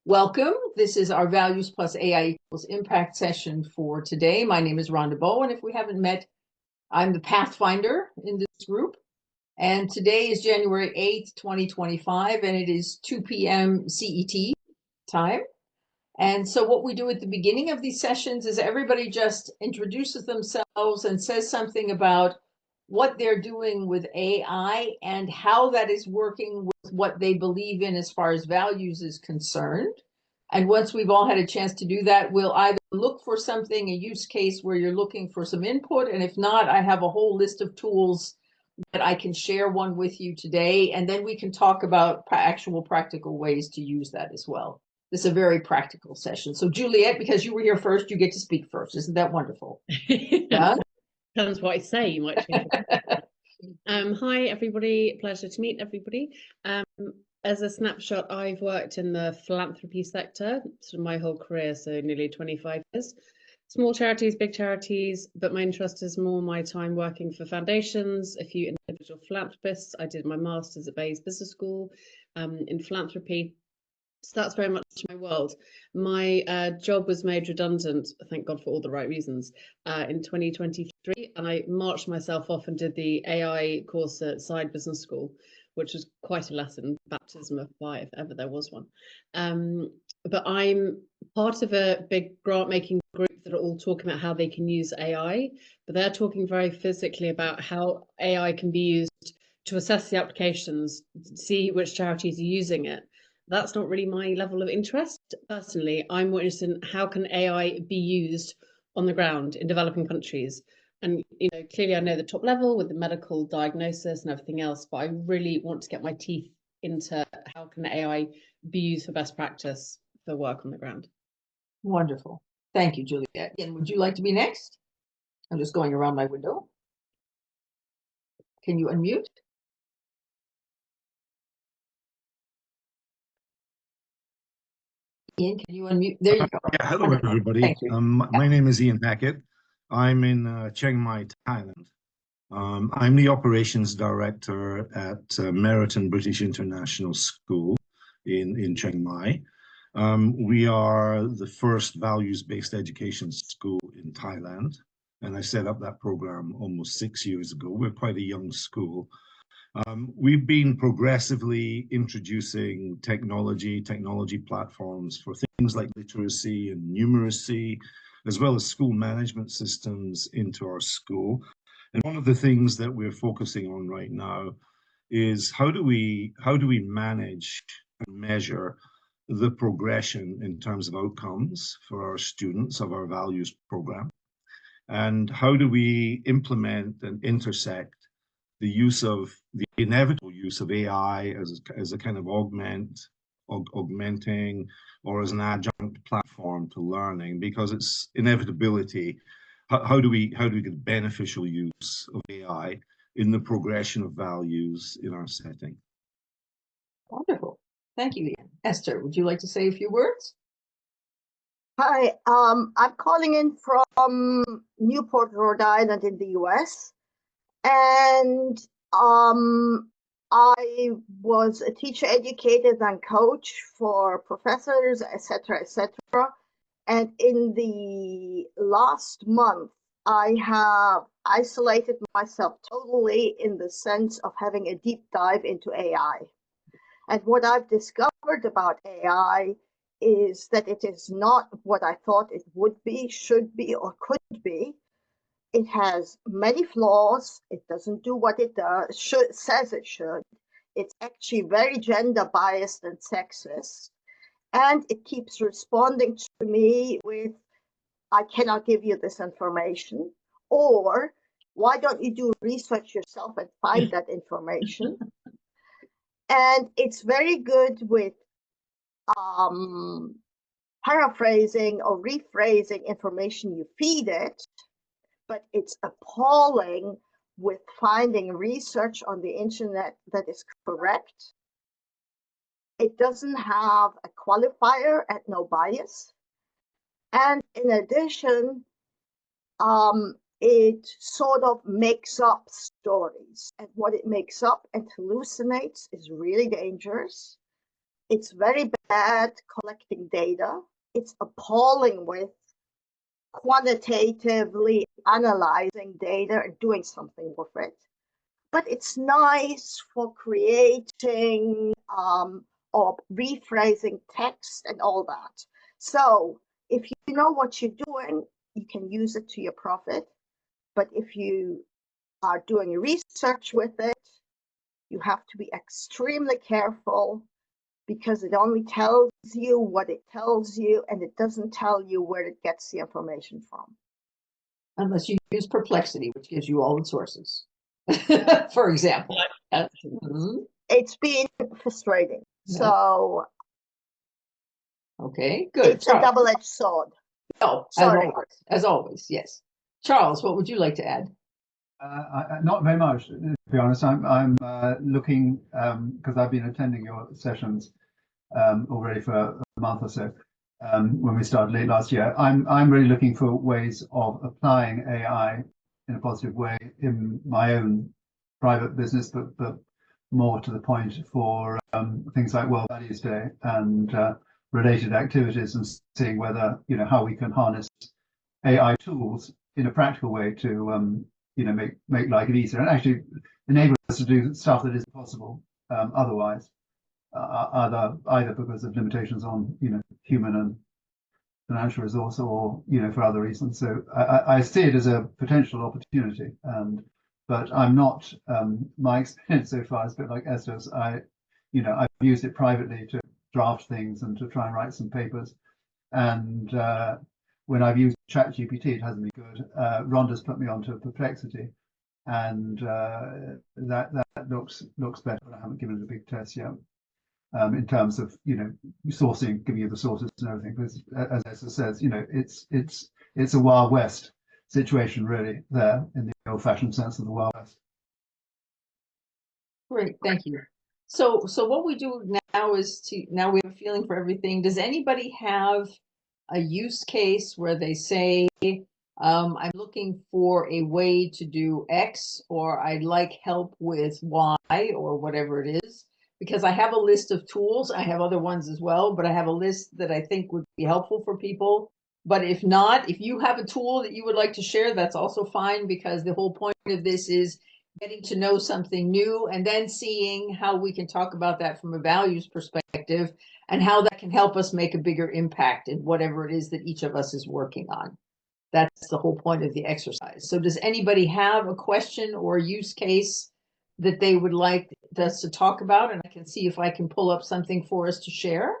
Welcome. This is our Values Plus AI Equals Impact session for today. My name is Rhonda Bowen. If we haven't met, I'm the Pathfinder in this group. And today is January 8th, 2025, and it is 2 p.m. CET time. And so what we do at the beginning of these sessions is everybody just introduces themselves and says something about what they're doing with AI and how that is working with what they believe in as far as values is concerned. And once we've all had a chance to do that, we'll either look for something, a use case where you're looking for some input. And if not, I have a whole list of tools that I can share one with you today. And then we can talk about actual practical ways to use that as well. This is a very practical session. So Juliet, because you were here first, you get to speak first. Isn't that wonderful? Done? Depends what I say, you might change. Hi, everybody. Pleasure to meet everybody. As a snapshot, I've worked in the philanthropy sector sort of my whole career, so nearly 25 years. Small charities, big charities, but my interest is more my time working for foundations, a few individual philanthropists. I did my master's at Bayes Business School in philanthropy. So that's very much my world. My job was made redundant, thank God for all the right reasons, in 2023. And I marched myself off and did the AI course at Side Business School, which was quite a lesson, baptism of fire, if ever there was one. But I'm part of a big grant making group that are all talking about how they can use AI, but they're talking very physically about how AI can be used to assess the applications, see which charities are using it. That's not really my level of interest. Personally, I'm more interested in how can AI be used on the ground in developing countries. And clearly I know the top level with the medical diagnosis and everything else, but I really want to get my teeth into how can AI be used for best practice for work on the ground. Wonderful. Thank you, Juliet. And would you like to be next? I'm just going around my window. Can you unmute? Ian, can you unmute? There you go. Yeah, hello, everybody. Thank you. My name is Ian Hackett. I'm in Chiang Mai, Thailand. I'm the operations director at Meriton British International School in Chiang Mai. We are the first values-based education school in Thailand, and I set up that program almost 6 years ago. We're quite a young school. We've been progressively introducing technology platforms for things like literacy and numeracy, as well as school management systems into our school. And one of the things that we're focusing on right now is how do we manage and measure the progression in terms of outcomes for our students of our values program? And how do we implement and intersect the inevitable use of AI as a kind of augmenting or as an adjunct platform to learning, because it's inevitability. How do we get beneficial use of AI in the progression of values in our setting? Wonderful. Thank you, Ian. Esther, would you like to say a few words? Hi, I'm calling in from Newport, Rhode Island in the US. And I was a teacher, educator, and coach for professors, etc., etc. And in the last month, I have isolated myself totally in the sense of having a deep dive into AI. And what I've discovered about AI is that it is not what I thought it would be, should be, or could be. It has many flaws. It doesn't do what it says it should. It's actually very gender biased and sexist. And it keeps responding to me with, I cannot give you this information. Or, why don't you do research yourself and find that information? And it's very good with paraphrasing or rephrasing information you feed it. But it's appalling with finding research on the internet that is correct. It doesn't have a qualifier at no bias. And in addition, it sort of makes up stories. And what it makes up and hallucinates is really dangerous. It's very bad collecting data. It's appalling with quantitatively analyzing data and doing something with it. But it's nice for creating or rephrasing text and all that. So if you know what you're doing, you can use it to your profit. But if you are doing research with it, you have to be extremely careful because it only tells you what it tells you and it doesn't tell you where it gets the information from. Unless you use Perplexity, which gives you all the sources, for example. It's been frustrating. Yeah. So okay, good. it's a double-edged sword. No, Sorry. as always, yes. Charles, what would you like to add? Not very much, to be honest. I'm looking because I've been attending your sessions already for a month or so. When we started late last year, I'm really looking for ways of applying AI in a positive way in my own private business, but more to the point for things like World Values Day and related activities, and seeing whether how we can harness AI tools in a practical way to make life easier and actually enable us to do stuff that isn't possible otherwise, either because of limitations on human and financial resource, or for other reasons. So I see it as a potential opportunity, but I'm not. My experience so far is a bit like Esther's. I've used it privately to draft things and to try and write some papers, and when I've used ChatGPT, it hasn't been good. Rhonda's put me onto Perplexity, and that looks better, but I haven't given it a big test yet. In terms of sourcing, giving you the sources and everything, because as Esther says, it's a Wild West situation really there, in the old-fashioned sense of the Wild West. Great, thank you. So what we do now is now we have a feeling for everything. Does anybody have a use case where they say, I'm looking for a way to do X, or I'd like help with Y, or whatever it is? Because I have a list of tools. I have other ones as well, but I have a list that I think would be helpful for people. But if not, if you have a tool that you would like to share, that's also fine, because the whole point of this is getting to know something new and then seeing how we can talk about that from a values perspective and how that can help us make a bigger impact in whatever it is that each of us is working on. That's the whole point of the exercise. So does anybody have a question or use case that they would like us to talk about? And I can see if I can pull up something for us to share.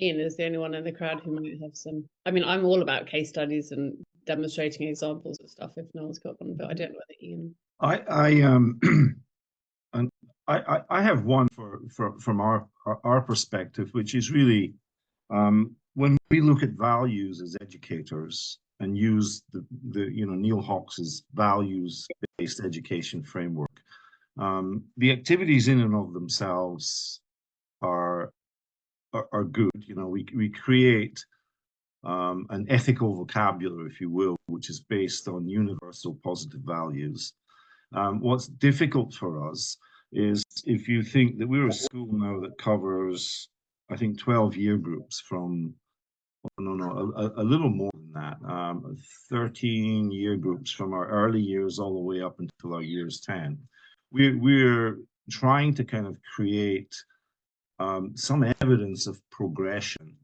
Ian is the only one in the crowd who might have some. I mean, I'm all about case studies and demonstrating examples of stuff if no one's got one, but I don't know whether Ian. I have one from our perspective, which is really when we look at values as educators and use the Neil Hawkes's values-based education framework, the activities in and of themselves are good. We create an ethical vocabulary, if you will, which is based on universal positive values. What's difficult for us is if you think that we're a school now that covers, I think, 12 year groups from, a little more than that, 13 year groups from our early years all the way up until our years 10. We're trying to kind of create some evidence of progression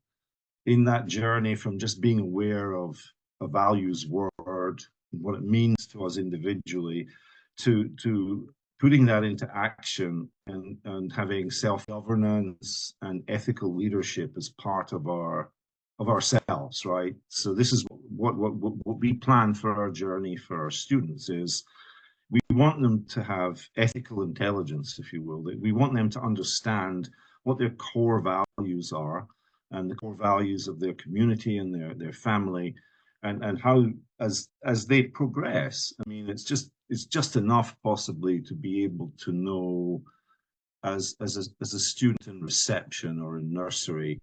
in that journey from just being aware of a values word, what it means to us individually, to putting that into action and having self-governance and ethical leadership as part of ourselves, right? So this is what we plan for our journey for our students is we want them to have ethical intelligence, if you will. We want them to understand what their core values are and the core values of their community and their family, and how as they progress. I mean, it's just enough possibly to be able to know as a student in reception or in nursery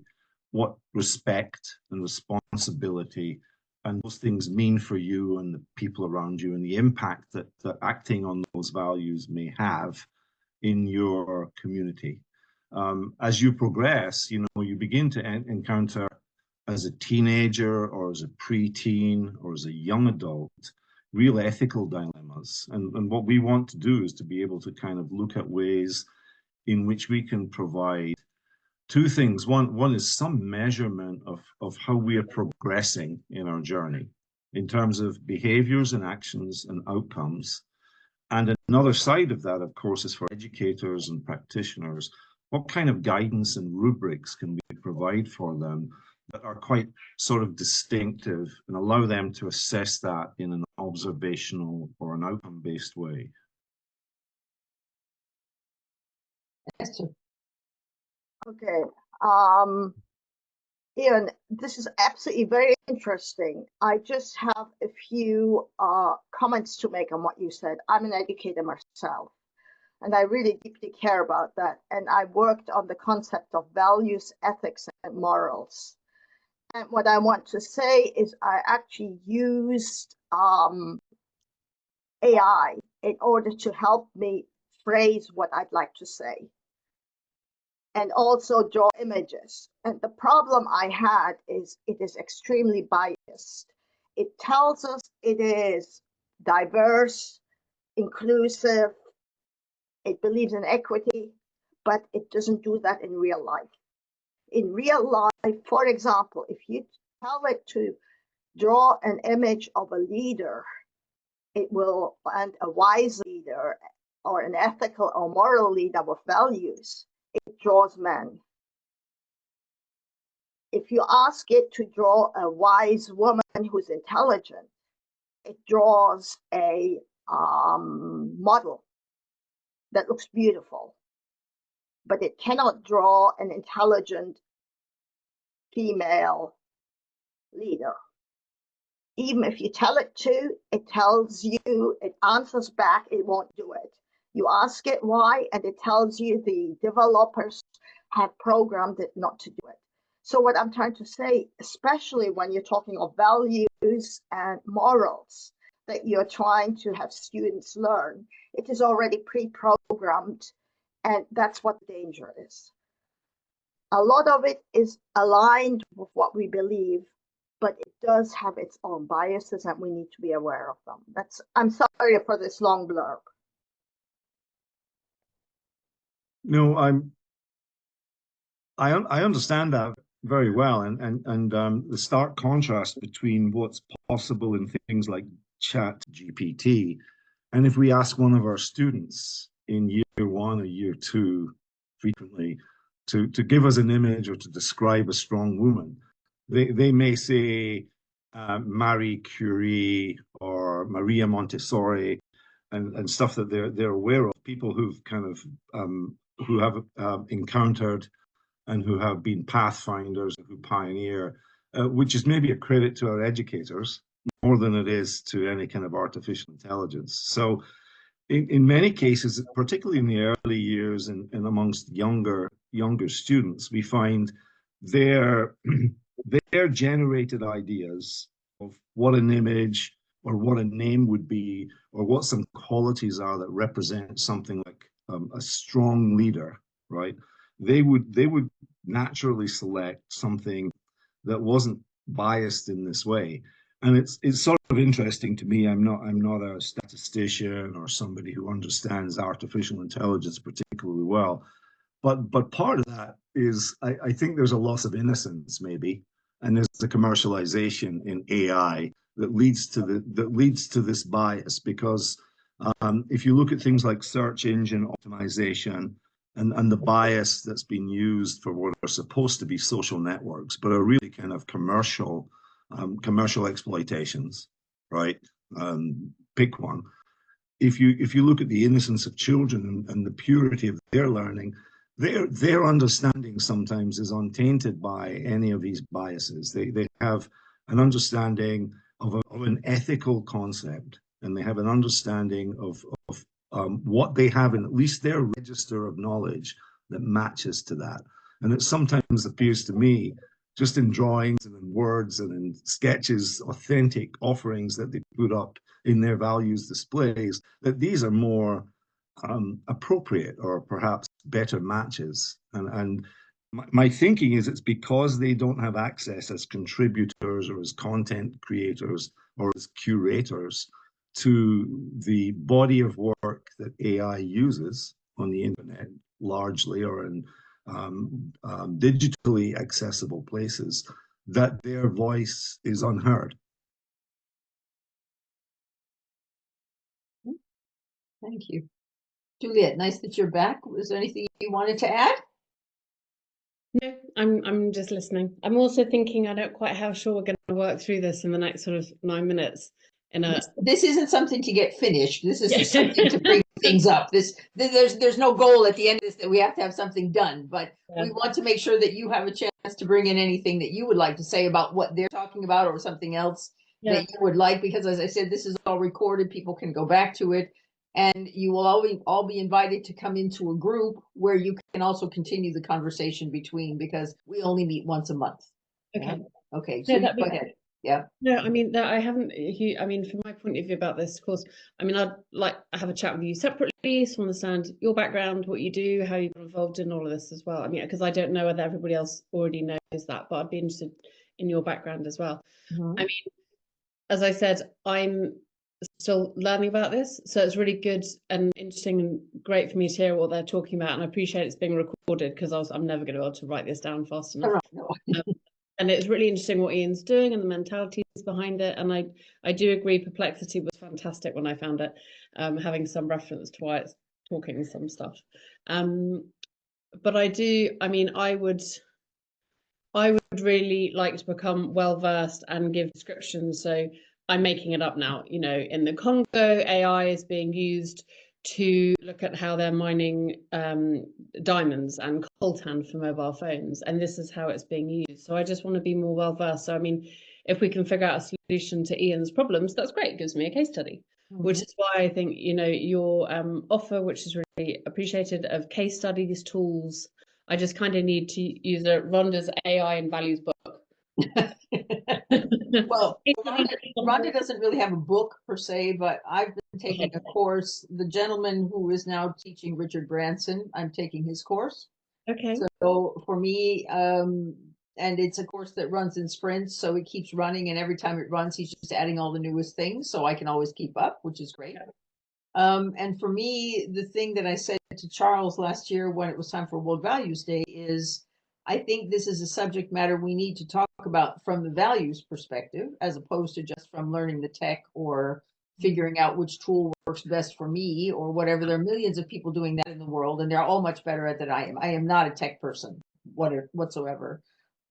what respect and responsibility and those things mean for you and the people around you, and the impact that acting on those values may have in your community. As you progress, you know, you begin to encounter as a teenager or as a preteen or as a young adult, real ethical dilemmas. And what we want to do is to be able to kind of look at ways in which we can provide two things. One is some measurement of how we are progressing in our journey in terms of behaviors and actions and outcomes. And another side of that, of course, is for educators and practitioners. What kind of guidance and rubrics can we provide for them that are quite sort of distinctive and allow them to assess that in an observational or an outcome-based way? Esther. Okay. Ian, this is absolutely very interesting. I just have a few comments to make on what you said. I'm an educator myself, and I really deeply care about that. And I worked on the concept of values, ethics, and morals. And what I want to say is I actually used AI in order to help me phrase what I'd like to say, and also draw images. And the problem I had is it is extremely biased. It tells us it is diverse, inclusive, it believes in equity, but it doesn't do that in real life. In real life, for example, if you tell it to draw an image of a leader, it will, and a wise leader or an ethical or moral leader with values, it draws men. If you ask it to draw a wise woman who's intelligent, it draws a model that looks beautiful, but it cannot draw an intelligent female leader. Even if you tell it to, it tells you, it answers back, it won't do it. You ask it why, and it tells you the developers have programmed it not to do it. So what I'm trying to say, especially when you're talking of values and morals that you're trying to have students learn, it is already pre-programmed, and that's what the danger is. A lot of it is aligned with what we believe, but it does have its own biases, and we need to be aware of them. I'm sorry for this long blurb. No, I understand that very well, and the stark contrast between what's possible in things like Chat GPT, and if we ask one of our students in year one or year two frequently to give us an image or to describe a strong woman, they may say Marie Curie or Maria Montessori and stuff that they're aware of, people who've kind of who have encountered and who have been pathfinders, who pioneer, which is maybe a credit to our educators more than it is to any kind of artificial intelligence. So in many cases, particularly in the early years and amongst younger students, we find their generated ideas of what an image or what a name would be, or what some qualities are that represent something like a strong leader, right? They would naturally select something that wasn't biased in this way. And it's sort of interesting to me. I'm not a statistician or somebody who understands artificial intelligence particularly well, but part of that is I think there's a loss of innocence maybe, and there's a commercialization in AI that leads to this bias, because if you look at things like search engine optimization and the bias that's been used for what are supposed to be social networks, but are really kind of commercial exploitations, right? Pick one. If you look at the innocence of children and the purity of their learning, their understanding sometimes is untainted by any of these biases. They have an understanding of an ethical concept, and they have an understanding of what they have in at least their register of knowledge that matches to that. And it sometimes appears to me, just in drawings and in words and in sketches, authentic offerings that they put up in their values displays, that these are more appropriate or perhaps better matches. And my thinking is it's because they don't have access as contributors or as content creators or as curators to the body of work that AI uses on the internet largely, or in digitally accessible places, that their voice is unheard. Thank you. Juliet, nice that you're back. Was there anything you wanted to add? No, I'm just listening. I'm also thinking I don't quite how sure we're going to work through this in the next sort of 9 minutes. This isn't something to get finished. This is just something to bring things up. There's no goal at the end of this that we have to have something done, but we want to make sure that you have a chance to bring in anything that you would like to say about what they're talking about or something else that you would like, because as I said, this is all recorded. People can go back to it, and you will all be invited to come into a group where you can also continue the conversation between, because we only meet once a month. Okay. Okay. So No, go ahead. Yeah. No, I mean that I haven't. I mean, from my point of view about this, of course, I mean, I'd like to have a chat with you separately to understand your background, what you do, how you got involved in all of this as well. I mean, because I don't know whether everybody else already knows that, but I'd be interested in your background as well. I mean, as I said, I'm still learning about this, so it's really good and interesting and great for me to hear what they're talking about, and I appreciate it's being recorded because I'm never going to be able to write this down fast enough. And it's really interesting what Ian's doing and the mentalities behind it. And I do agree, perplexity was fantastic when I found it, having some reference to why it's talking some stuff. But I mean, I would really like to become well versed and give descriptions. So I'm making it up now. You know, in the Congo, AI is being used to look at how they're mining diamonds and coltan for mobile phones, and this is how it's being used. So I just want to be more well versed. So I mean, if we can figure out a solution to Ian's problems, that's great. It gives me a case study, which is why I think, you know, your offer, which is really appreciated, of case studies, tools. I just kind of need to use Rhonda's AI and values book. Well, Rhonda doesn't really have a book per se, but I've been taking a course. The gentleman who is now teaching, Richard Branson, I'm taking his course. Okay. So for me, and it's a course that runs in sprints, so it keeps running, and every time it runs, he's just adding all the newest things, so I can always keep up, which is great. And for me, the thing that I said to Charles last year when it was time for World Values Day is, I think this is a subject matter we need to talk about from the values perspective, as opposed to just from learning the tech or figuring out which tool works best for me or whatever. There are millions of people doing that in the world, and they're all much better at it than I am. I am not a tech person whatsoever.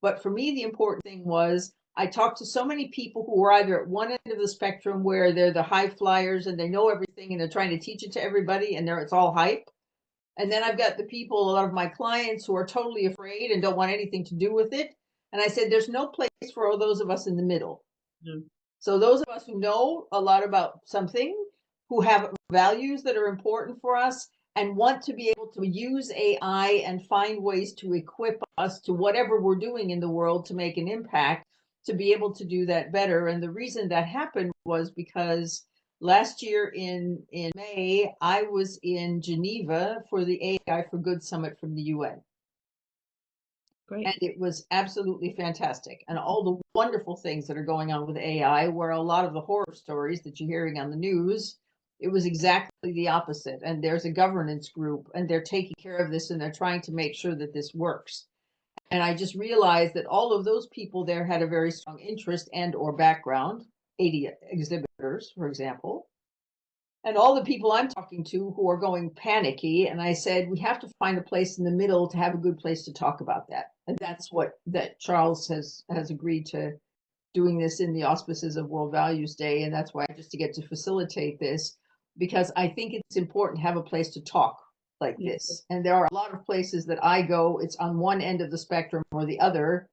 But for me, the important thing was, I talked to so many people who were either at one end of the spectrum where they're the high flyers and they know everything and they're trying to teach it to everybody, and it's all hype. And then I've got the people, a lot of my clients, who are totally afraid and don't want anything to do with it. And I said, there's no place for all those of us in the middle. So those of us who know a lot about something, who have values that are important for us, and want to be able to use AI and find ways to equip us to whatever we're doing in the world to make an impact, to be able to do that better. And the reason that happened was because last year in May, I was in Geneva for the AI for Good Summit from the UN. Great. And it was absolutely fantastic. And all the wonderful things that are going on with AI, where a lot of the horror stories that you're hearing on the news, it was exactly the opposite. And there's a governance group, and they're taking care of this, and they're trying to make sure that this works. And I just realized that all of those people there had a very strong interest and or background, 80 exhibitors, for example. And all the people I'm talking to who are going panicky, and I said, we have to find a place in the middle to have a good place to talk about that. And that's that Charles has agreed to doing this in the auspices of World Values Day. And that's why, just to get to facilitate this, because I think it's important to have a place to talk like this. And there are a lot of places that I go, it's on one end of the spectrum or the other,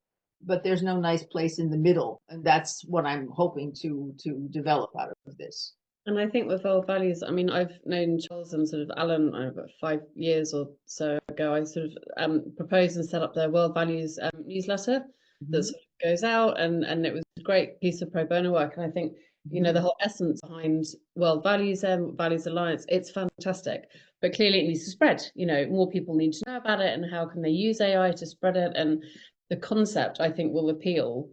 but there's no nice place in the middle. And that's what I'm hoping to develop out of this. And I think with World Values, I mean, I've known Charles and sort of Alan about 5 years or so ago. I sort of proposed and set up their World Values newsletter that sort of goes out, and it was a great piece of pro bono work. And I think you know, the whole essence behind World Values Values Alliance, it's fantastic. But clearly it needs to spread. You know, more people need to know about it, and how can they use AI to spread it? And the concept, I think, will appeal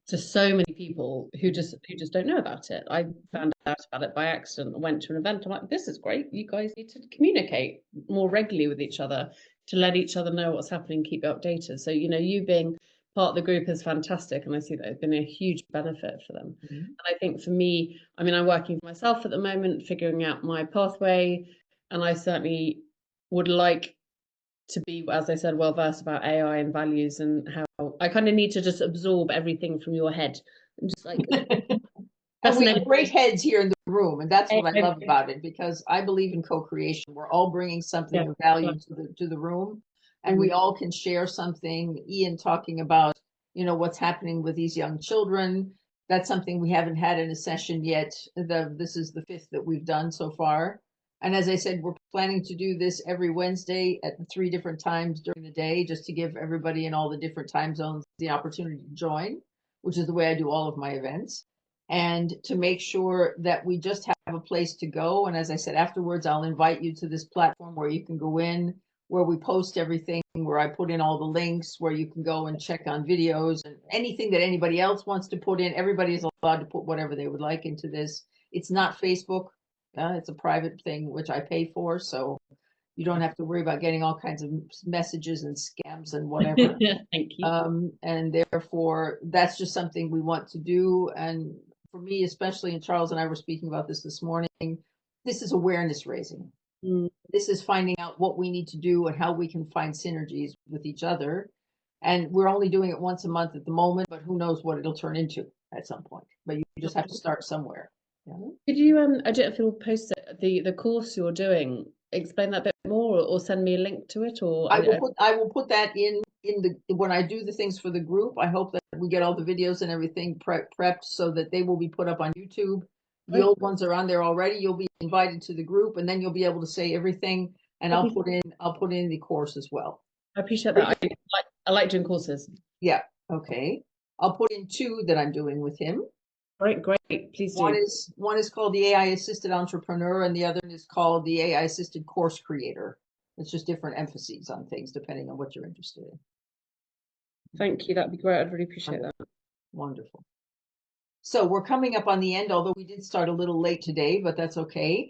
to so many people who just don't know about it. I found out about it by accident. I went to an event. I'm like, this is great. You guys need to communicate more regularly with each other to let each other know what's happening, keep you updated. So, you know, you being part of the group is fantastic, and I see that it's been a huge benefit for them. And I think for me, I mean, I'm working for myself at the moment, figuring out my pathway, and I certainly would like to be, as I said, well versed about AI and values, and how I kind of need to just absorb everything from your head. I'm just like, and we have great heads here in the room, and that's what I love about it, because I believe in co-creation. We're all bringing something of value to the room, and we all can share something. Ian talking about, you know, what's happening with these young children. That's something we haven't had in a session yet. This is the 5th that we've done so far. And as I said, we're planning to do this every Wednesday at 3 different times during the day, just to give everybody in all the different time zones the opportunity to join, which is the way I do all of my events. And to make sure that we just have a place to go. And as I said, afterwards, I'll invite you to this platform where you can go in, where we post everything, where I put in all the links, where you can go and check on videos and anything that anybody else wants to put in. Everybody is allowed to put whatever they would like into this. It's not Facebook. It's a private thing, which I pay for. So you don't have to worry about getting all kinds of messages and scams and whatever. Thank you. And therefore, that's just something we want to do. And for me, especially, and Charles and I were speaking about this morning, this is awareness raising. This is finding out what we need to do and how we can find synergies with each other. And we're only doing it once a month at the moment, but who knows what it'll turn into at some point. But you just have to start somewhere. Yeah. Could you, I don't know if you'll post it, the course you're doing, explain that a bit more, or send me a link to it, or I will put that in the when I do the things for the group. I hope that we get all the videos and everything prepped so that they will be put up on YouTube. The old ones are on there already. You'll be invited to the group, and then you'll be able to say everything. And I'll put in the course as well. I appreciate that. I like doing courses. Yeah. Okay. I'll put in 2 that I'm doing with him. Great. Please do. One is called the AI Assisted Entrepreneur, and the other is called the AI Assisted Course Creator. It's just different emphases on things depending on what you're interested in. Thank you. That'd be great. I'd really appreciate that. Wonderful. So we're coming up on the end, although we did start a little late today, but that's okay.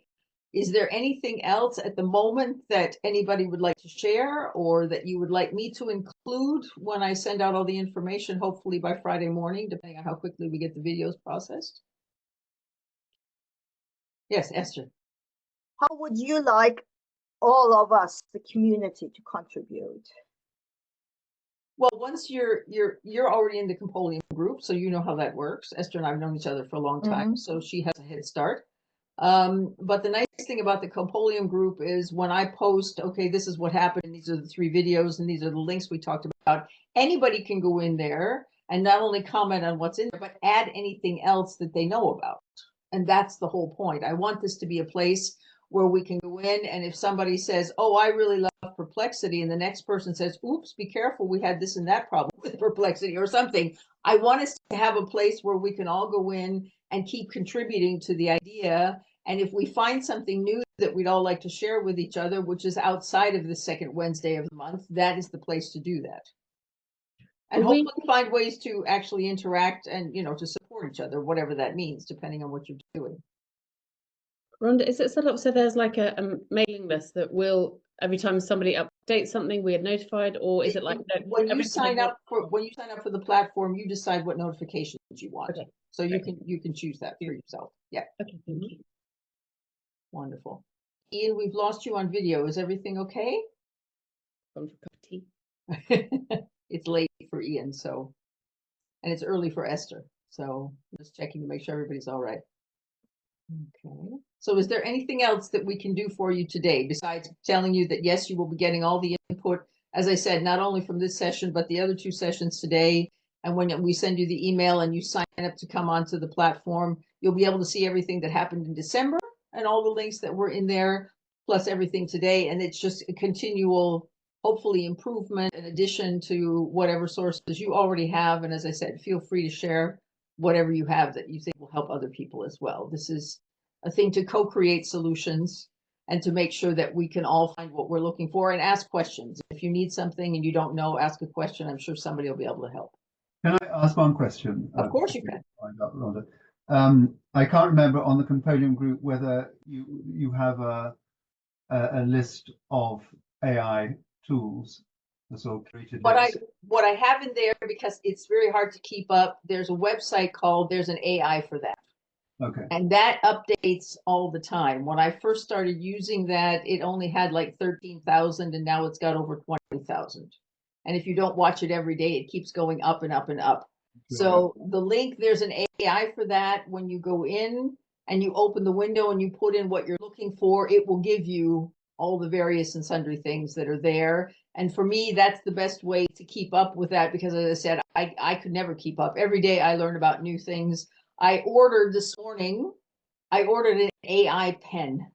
Is there anything else at the moment that anybody would like to share, or that you would like me to include when I send out all the information, hopefully by Friday morning, depending on how quickly we get the videos processed? Yes, Esther. How would you like all of us, the community, to contribute? Well, once you're already in the Compolium group, so you know how that works. Esther and I have known each other for a long time, so she has a head start. But the nice thing about the Compolium group is when I post, okay, this is what happened, and these are the 3 videos, and these are the links we talked about, anybody can go in there and not only comment on what's in there, but add anything else that they know about. And that's the whole point. I want this to be a place where we can go in, and if somebody says, oh, I really love Perplexity, and the next person says, oops, be careful, we had this and that problem with Perplexity or something, I want us to have a place where we can all go in and keep contributing to the idea. And if we find something new that we'd all like to share with each other, which is outside of the second Wednesday of the month, that is the place to do that. And hopefully find ways to actually interact and, you know, to support each other, whatever that means, depending on what you're doing. Rhonda, is it set up so there's like a mailing list that will, every time somebody updates something, we are notified, or is it like when you sign up for the platform, you decide what notifications you want. Okay. So you can choose that for yourself. Yeah. Okay, thank you. Wonderful. Ian, we've lost you on video. Is everything okay? Gone for a cup of tea. It's late for Ian, so, and it's early for Esther. So I'm just checking to make sure everybody's all right. Okay. So is there anything else that we can do for you today besides telling you that, yes, you will be getting all the input, as I said, not only from this session, but the other 2 sessions today. And when we send you the email and you sign up to come onto the platform, you'll be able to see everything that happened in December and all the links that were in there, plus everything today. And it's just a continual, hopefully, improvement in addition to whatever sources you already have. And as I said, feel free to share whatever you have that you think will help other people as well. This is a thing to co-create solutions and to make sure that we can all find what we're looking for and ask questions. If you need something and you don't know, ask a question. I'm sure somebody will be able to help. Can I ask one question? Of course you can. Find out, Rhonda. I can't remember on the Compendium group whether you have a list of AI tools, the sort of created list. What I have in there, because it's very hard to keep up, there's a website called There's an AI for that. Okay. And that updates all the time. When I first started using that, it only had like 13,000 and now it's got over 20,000. And if you don't watch it every day, it keeps going up and up and up. So the link, there's an AI for that. When you go in and you open the window and you put in what you're looking for, it will give you all the various and sundry things that are there. And for me, that's the best way to keep up with that, because as I said, I could never keep up. Every day I learn about new things. I ordered this morning, I ordered an AI pen.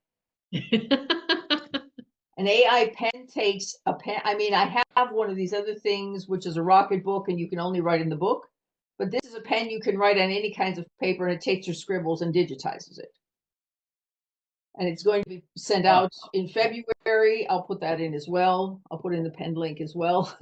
An AI pen takes a pen. I mean, I have one of these other things, which is a rocket book, and you can only write in the book. But this is a pen you can write on any kinds of paper, and it takes your scribbles and digitizes it. And it's going to be sent out in February. I'll put that in as well. I'll put in the pen link as well.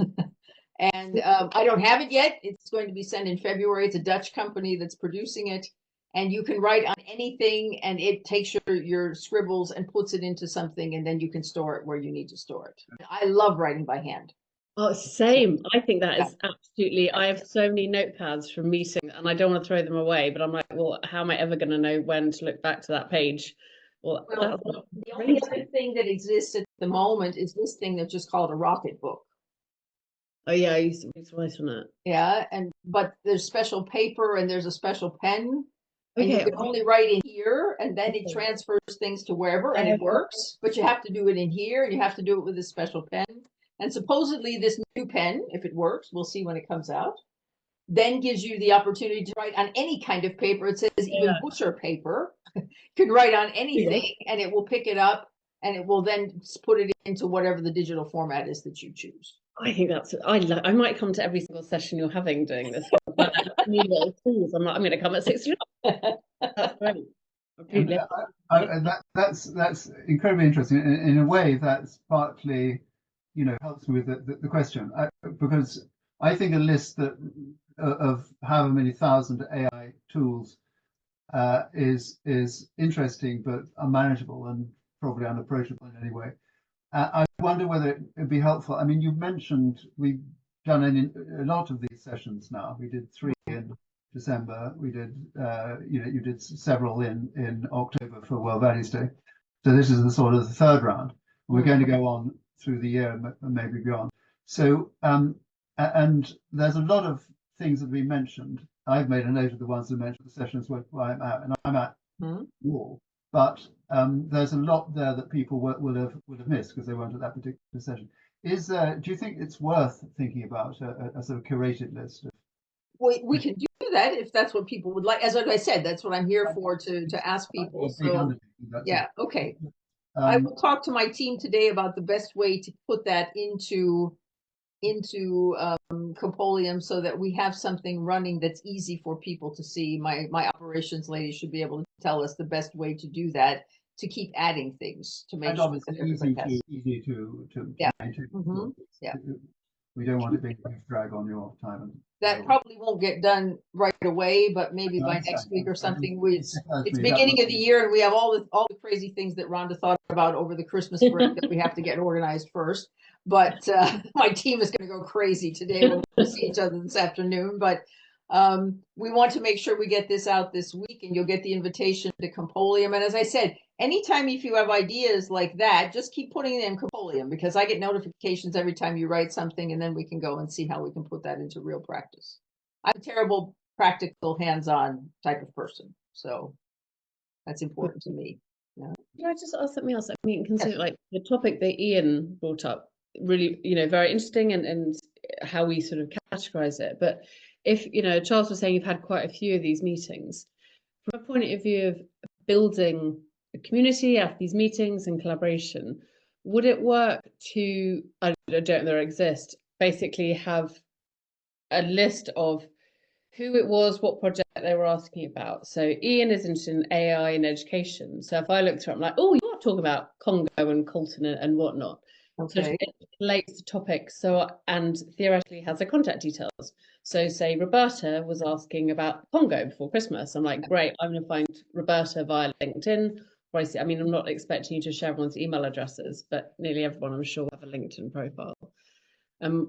And I don't have it yet. It's going to be sent in February. It's a Dutch company that's producing it. And you can write on anything, and it takes your scribbles and puts it into something, and then you can store it where you need to store it. I love writing by hand. Oh, same. I think that is absolutely, I have so many notepads from meetings and I don't want to throw them away, but I'm like, well, how am I ever going to know when to look back to that page? Well, the only other thing that exists at the moment is this thing that's just called a rocket book. Oh yeah, I used to write on it. Yeah, but there's special paper and there's a special pen. And Okay. you can only write in here, and then it transfers things to wherever, and it works. But you have to do it in here, and you have to do it with a special pen. And supposedly this new pen, if it works, we'll see when it comes out, then gives you the opportunity to write on any kind of paper. It says even butcher paper. You can write on anything, and it will pick it up, and it will then put it into whatever the digital format is that you choose. I think that's, I might come to every single session you're having doing this. I'm like, I'm going to come at 6 o'clock. That's great. That's incredibly interesting. In a way, that's partly, helps me with the question, because I think a list of however many thousand AI tools is interesting but unmanageable and probably unapproachable in any way. I wonder whether it would be helpful. I mean, you mentioned we've done a lot of these sessions now. We did 3 in December. We did, you did several in October for World Values Day. So this is the sort of the 3rd round. We're going to go on through the year and maybe beyond. So, and there's a lot of things that have been mentioned. I've made a note of the ones that mentioned the sessions where I'm at, and I'm at all. But there's a lot there that people will have missed because they weren't at that particular session. Do you think it's worth thinking about a sort of curated list? We can do that if that's what people would like. As I said, that's what I'm here for, to ask people. So yeah, okay. I will talk to my team today about the best way to put that into Compendium so that we have something running that's easy for people to see. My operations lady should be able to tell us the best way to do that, to keep adding things to make sure that it's easy to maintain. Yeah. We don't want it being a drag on your time. That probably won't get done right away, but maybe by next week or something. It's beginning of the year, and we have all the crazy things that Rhonda thought about over the Christmas break that we have to get organized first. But my team is going to go crazy today. We'll see each other this afternoon. But we want to make sure we get this out this week, and you'll get the invitation to Compendium. And as I said, anytime if you have ideas like that, just keep putting them in Compendium, because I get notifications every time you write something, and then we can go and see how we can put that into real practice. I'm a terrible, practical, hands-on type of person, so that's important to me. Yeah. Can I just ask something else? I mean, consider like the topic that Ian brought up, really, very interesting, and how we sort of categorize it. But if, Charles was saying you've had quite a few of these meetings, from a point of view of building a community after these meetings and collaboration, would it work to, I don't know, there exist, basically have a list of who it was, what project they were asking about. So Ian is interested in AI in education. So if I look through, I'm like, oh, you're talking about Congo and Colton and whatnot. So Okay. it relates to topics. So, and theoretically has their contact details. So say Roberta was asking about Congo before Christmas. I'm like, great, I'm going to find Roberta via LinkedIn. Or I mean, I'm not expecting you to share everyone's email addresses, but nearly everyone, I'm sure, will have a LinkedIn profile.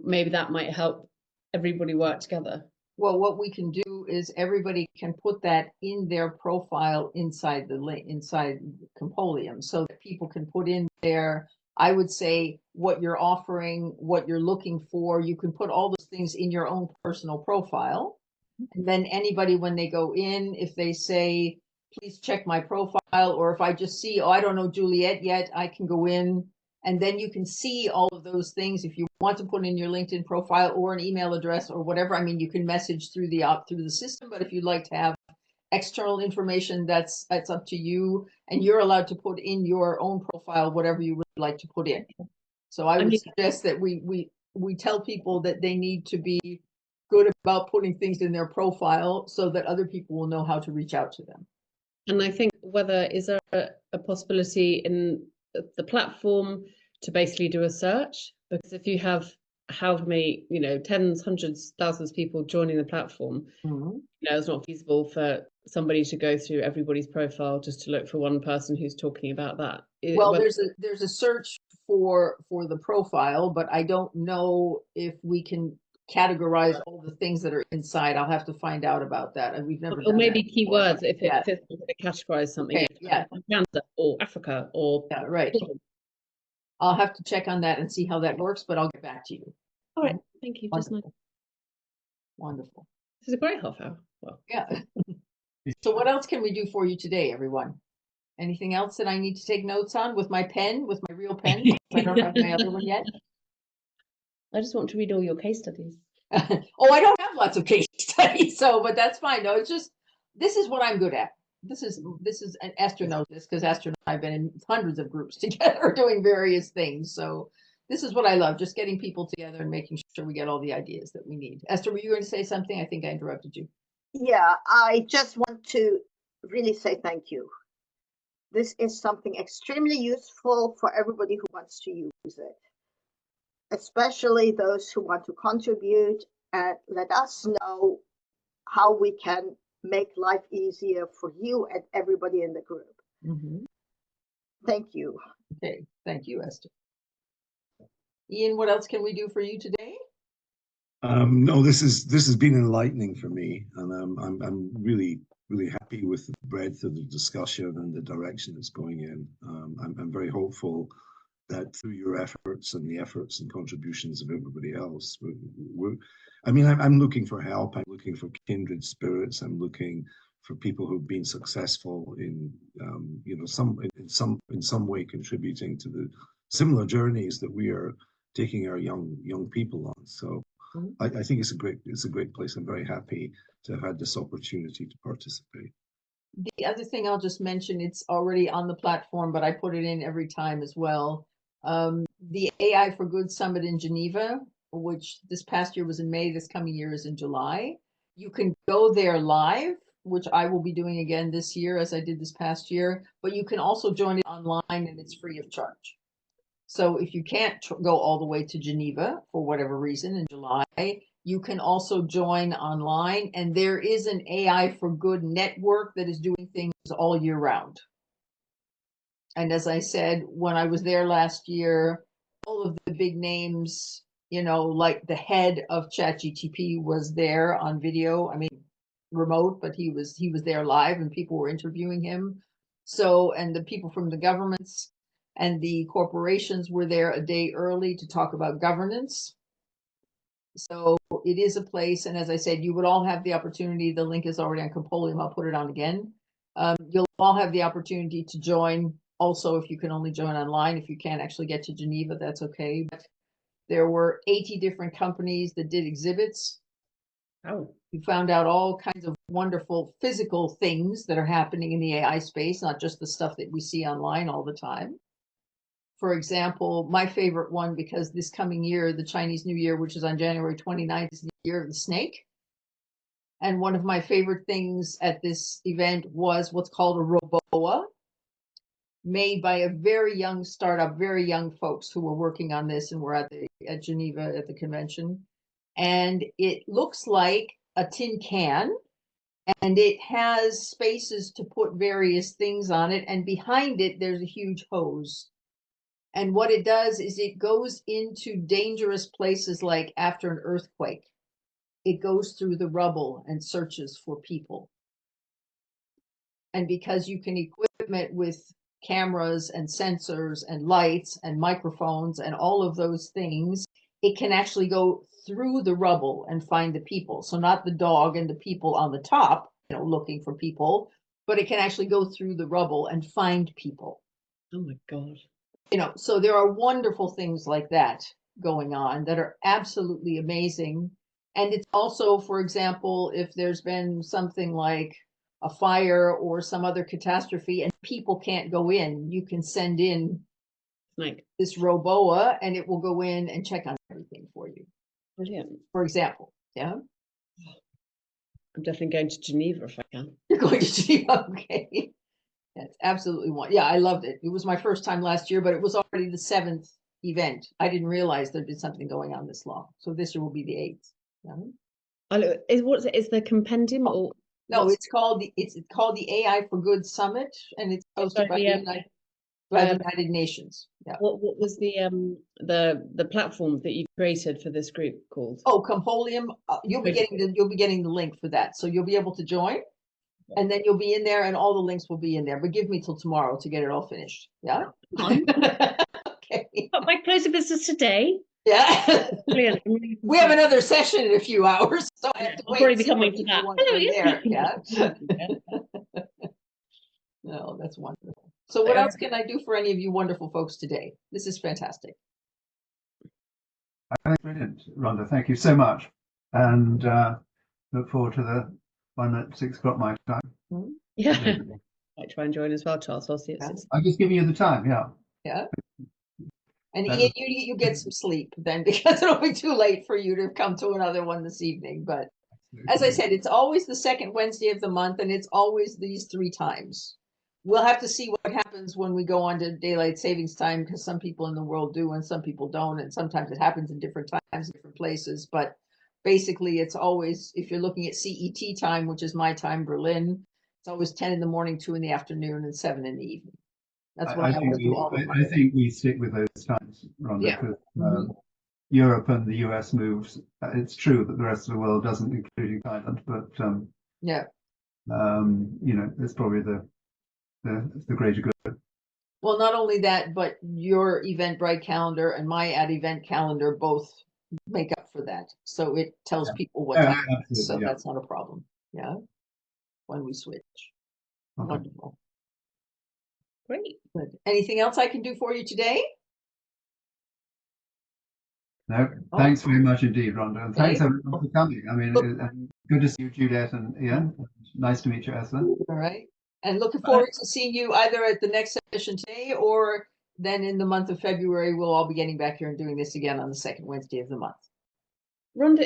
Maybe that might help everybody work together. Well, what we can do is everybody can put that in their profile inside the link, inside Compolium, so that people can put in there, I would say, what you're offering, what you're looking for. You can put all those things in your own personal profile. And then anybody, when they go in, if they say, please check my profile, or if I just see, oh, I don't know Juliet yet, I can go in. And then you can see all of those things if you want to put in your LinkedIn profile or an email address or whatever. I mean, you can message through the system, but if you'd like to have external information, that's up to you. And you're allowed to put in your own profile whatever you would like to put in. So I would suggest that we tell people that they need to be good about putting things in their profile so that other people will know how to reach out to them. And I think is there a possibility in the platform to basically do a search? Because if you have how many, tens, hundreds, thousands of people joining the platform, it's not feasible for somebody to go through everybody's profile just to look for one person who's talking about that. Well, there's a search for the profile, but I don't know if we can categorize all the things that are inside. I'll have to find out about that. And we've never or done maybe that keywords if yeah. it categorize something. Okay, yeah. Uganda or Africa or yeah, right. I'll have to check on that and see how that works, but I'll get back to you. All right, thank you. Wonderful. Wonderful. This is a great half hour. Well, yeah. So what else can we do for you today, everyone? Anything else that I need to take notes on with my pen, with my real pen? I don't have my other one yet. I just want to read all your case studies. Oh, I don't have lots of case studies, but that's fine. No, it's just, this is what I'm good at. This is, and Esther knows this because Esther and I have been in hundreds of groups together doing various things. So this is what I love, just getting people together and making sure we get all the ideas that we need. Esther, were you going to say something? I think I interrupted you. Yeah, I just want to really say thank you. This is something extremely useful for everybody who wants to use it, especially those who want to contribute and let us know how we can make life easier for you and everybody in the group. Thank you. Okay, thank you, Esther. Ian, what else can we do for you today? No, this has been enlightening for me, and I'm really happy with the breadth of the discussion and the direction it's going in. I'm very hopeful that through your efforts and the efforts and contributions of everybody else, I'm looking for help. I'm looking for kindred spirits. I'm looking for people who've been successful in, in some way contributing to the similar journeys that we are taking our young people on. So I think it's a great place. I'm very happy to have had this opportunity to participate. The other thing I'll just mention, it's already on the platform, but I put it in every time as well. The AI for Good Summit in Geneva, which this past year was in May, this coming year is in July. You can go there live, which I will be doing again this year as I did this past year, but you can also join it online and it's free of charge. So if you can't go all the way to Geneva for whatever reason in July, you can also join online, and there is an AI for Good network that is doing things all year round. And as I said, when I was there last year, all of the big names, like the head of ChatGPT was there on video. I mean, remote, but he was there live and people were interviewing him. So, and the people from the governments and the corporations were there a day early to talk about governance. So it is a place, and as I said, you would all have the opportunity. The link is already on Compolium. I'll put it on again. You'll all have the opportunity to join. Also, if you can only join online, if you can't actually get to Geneva, that's okay. But there were 80 different companies that did exhibits. Oh. You found out all kinds of wonderful physical things that are happening in the AI space, not just the stuff that we see online all the time. For example, my favorite one, because this coming year, the Chinese New Year, which is on January 29th, is the year of the snake. And one of my favorite things at this event was what's called a roboa, made by a very young startup, very young folks who were working on this and were at Geneva at the convention. And it looks like a tin can, and it has spaces to put various things on it. And behind it, there's a huge hose. And what it does is it goes into dangerous places like after an earthquake. It goes through the rubble and searches for people. And because you can equip it with cameras and sensors and lights and microphones and all of those things, it can actually go through the rubble and find the people. So not the dog and the people on the top, looking for people, but it can actually go through the rubble and find people. Oh my God. So there are wonderful things like that going on that are absolutely amazing. And it's also, for example, if there's been something like a fire or some other catastrophe and people can't go in, you can send in this roboa and it will go in and check on everything for you. Brilliant. For example, yeah. I'm definitely going to Geneva if I can. You're going to Geneva, okay. That's absolutely one. Yeah, I loved it. It was my first time last year, but it was already the 7th event. I didn't realize there'd been something going on this long. So this year will be the 8th. Yeah. Is the compendium or? No, it's called the AI for Good Summit, and it's hosted by the United Nations. Yeah. What was the platform that you created for this group called? Oh, Compolium. You'll be getting the link for that, so you'll be able to join, and then you'll be in there, and all the links will be in there. But give me till tomorrow to get it all finished. Yeah. Okay. But my close of business today. Yeah. Brilliant. We have another session in a few hours, so I have to wait. I'll probably be coming to that. There. Yeah. No, that's wonderful. So what else can I do for any of you wonderful folks today? This is fantastic. That's brilliant, Rhonda. Thank you so much. And look forward to the one at 6 o'clock my time. Yeah. Might try and join as well, Charles. I'll see it. I'm just giving you the time, yeah. Yeah. And Ian, you get some sleep then, because it'll be too late for you to come to another one this evening. But as I said, it's always the second Wednesday of the month, and it's always these 3 times. We'll have to see what happens when we go on to daylight savings time, because some people in the world do and some people don't, and sometimes it happens in different times, different places. But basically, it's always, if you're looking at CET time, which is my time, Berlin, it's always 10 in the morning, 2 in the afternoon, and 7 in the evening. That's what I think we stick with those times, Rhonda, because Europe and the US moves. It's true that the rest of the world doesn't, including Thailand, but it's probably the greater good. Well, not only that, but your Eventbrite calendar and my event calendar both make up for that. So it tells people what time. So that's not a problem. Yeah. When we switch. Okay. Wonderful. Great. Good. Anything else I can do for you today? No, thanks very much indeed, Rhonda. And thanks everyone for coming. I mean, good to see you, Juliet and Ian. Nice to meet you, Esther. All right. And looking forward to seeing you either at the next session today or then in the month of February. We'll all be getting back here and doing this again on the second Wednesday of the month. Rhonda,